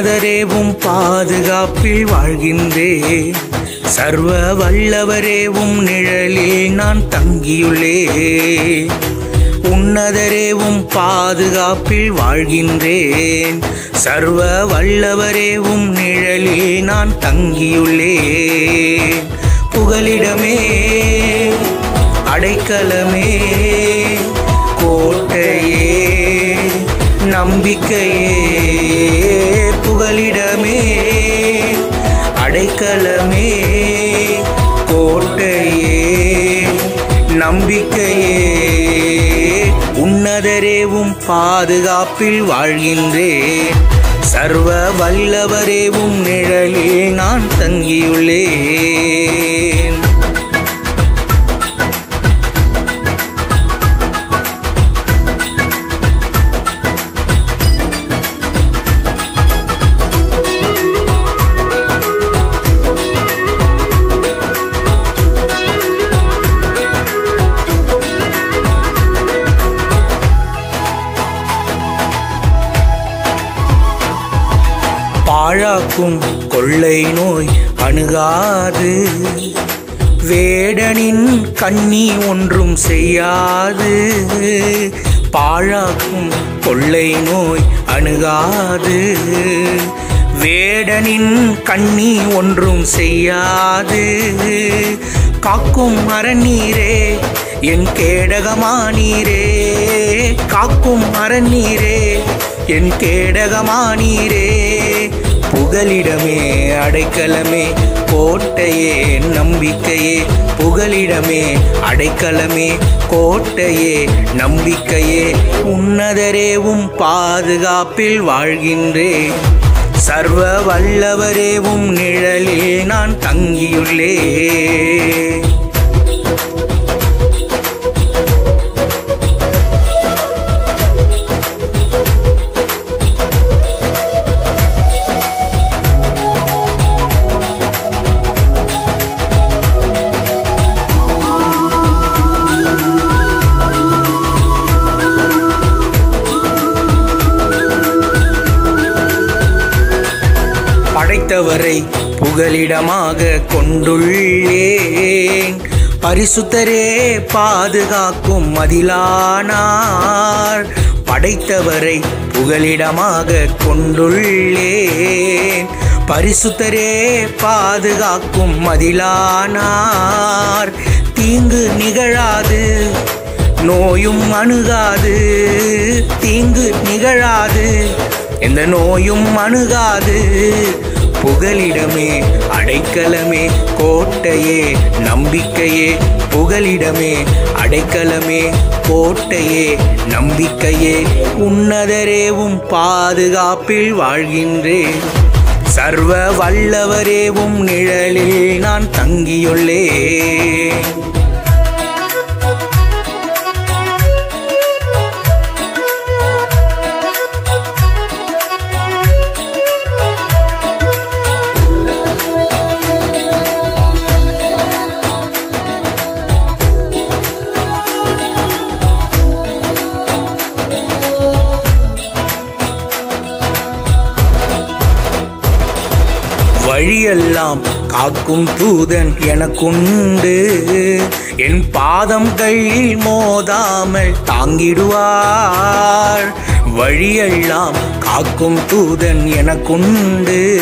உன்னதரேவும் பாதுகாப்பில் வாழ்கின்றேன். சர்வ வல்லவரேவும் நிழலில் நான் தங்கியுள்ளேன். உன்னதரேவும் பாதுகாப்பில் வாழ்கின்றேன். சர்வ வல்லவரேவும் நிழலில் நான் தங்கியுள்ளேன். புகலிடமே, அடைக்கலமே, கோட்டையே, நம்பிக்கையே. புகலிடமே, அடைக்கலமே, கோட்டையே, நம்பிக்கையே. உன்னதரேவும் பாதுகாப்பில் வாழ்கின்றேன். சர்வ வல்லவரேவும் நிழலில் நான் தங்கியுள்ளேன். பாழாக்கும் கொள்ளை நோய் அணுகாது. வேடனின் கண்ணி ஒன்றும் செய்யாது. பாழாக்கும் கொள்ளை நோய் அணுகாது. வேடனின் கண்ணி ஒன்றும் செய்யாது. காக்கும் அரண்நீரே, என் கேடகமானீரே. காக்கும் அரண்நீரே, என் கேடகமானீரே. புகலிடமே, அடைக்கலமே, கோட்டையே, நம்பிக்கையே. புகலிடமே, அடைக்கலமே, கோட்டையே, நம்பிக்கையே. உன்னதரேவும் பாதுகாப்பில் வாழ்கின்றேன். சர்வ வல்லவரேவும் நிழலில் நான் தங்கியுள்ளேன். படைத்தவரை புகலிடமாக கொண்டுள்ளேன். பரிசுத்தரே பாதுகாக்கும் மதிலானார். படைத்தவரை புகலிடமாக கொண்டுள்ளேன். பரிசுத்தரே பாதுகாக்கும் மதிலானார். தீங்கு நிகழாது, நோயும் அணுகாது. தீங்கு நிகழாது, எந்த நோயும் அணுகாது. புகலிடமே, அடைக்கலமே, கோட்டையே, நம்பிக்கையே. புகலிடமே, அடைக்கலமே, கோட்டையே, நம்பிக்கையே. உன்னதரேவும் பாதுகாப்பில் வாழ்கின்றேன். சர்வ வல்லவரேவும் நிழலில் நான் தங்கியுள்ளேன். வழியெல்லாம் காக்கும் தூதன் எனக்குண்டு. என் பாதம் கையில் மோதாமல் தாங்கிடுவார். வழியெல்லாம் காக்கும் தூதன் எனக்குண்டு.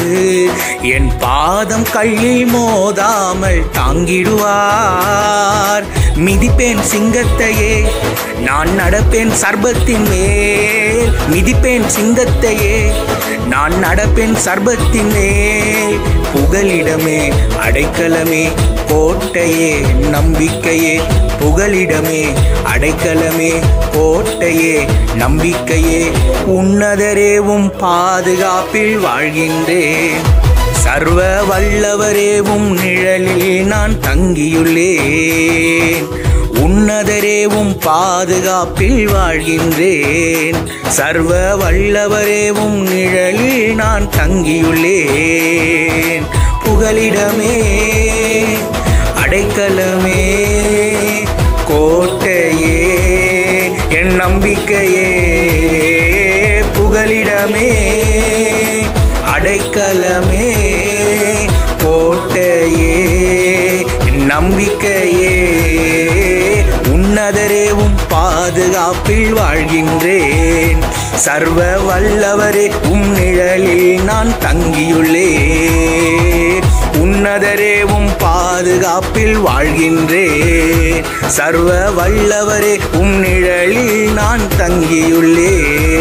என் பாதம் கையில் மோதாமல் தாங்கிடுவார். மிதிப்பேன் சிங்கத்தையே, நான் நடப்பேன் சர்பத்தின் மேல். மிதிப்பேன் சிங்கத்தையே, நான் நடப்பேன் சர்பத்தின் மேல். புகலிடமே, அடைக்கலமே, கோட்டையே, நம்பிக்கையே. புகலிடமே, அடைக்கலமே, கோட்டையே, நம்பிக்கையே. உன்னதரேவும் பாதுகாப்பில் வாழ்கின்றேன். சர்வ வல்லவரேவும் நிழலில் நான் தங்கியுள்ளேன். உன்னதரேவும் பாதுகாப்பில் வாழ்கின்றேன். சர்வ வல்லவரேவும் நிழலில் நான் தங்கியுள்ளேன். புகலிடமே, அடைக்கலமே, கோட்டையே, என் நம்பிக்கையே. புகலிடமே, அடைக்கலமே கோட்டையே நம்பிக்கையே உன்னதரேவும் பாதுகாப்பில் வாழ்கின்றேன் சர்வ வல்லவரே நிழலில் நான் தங்கியுள்ளேன் உன்னதரேவும் பாதுகாப்பில் வாழ்கின்றேன் சர்வ வல்லவரே நிழலில் நான் தங்கியுள்ளேன்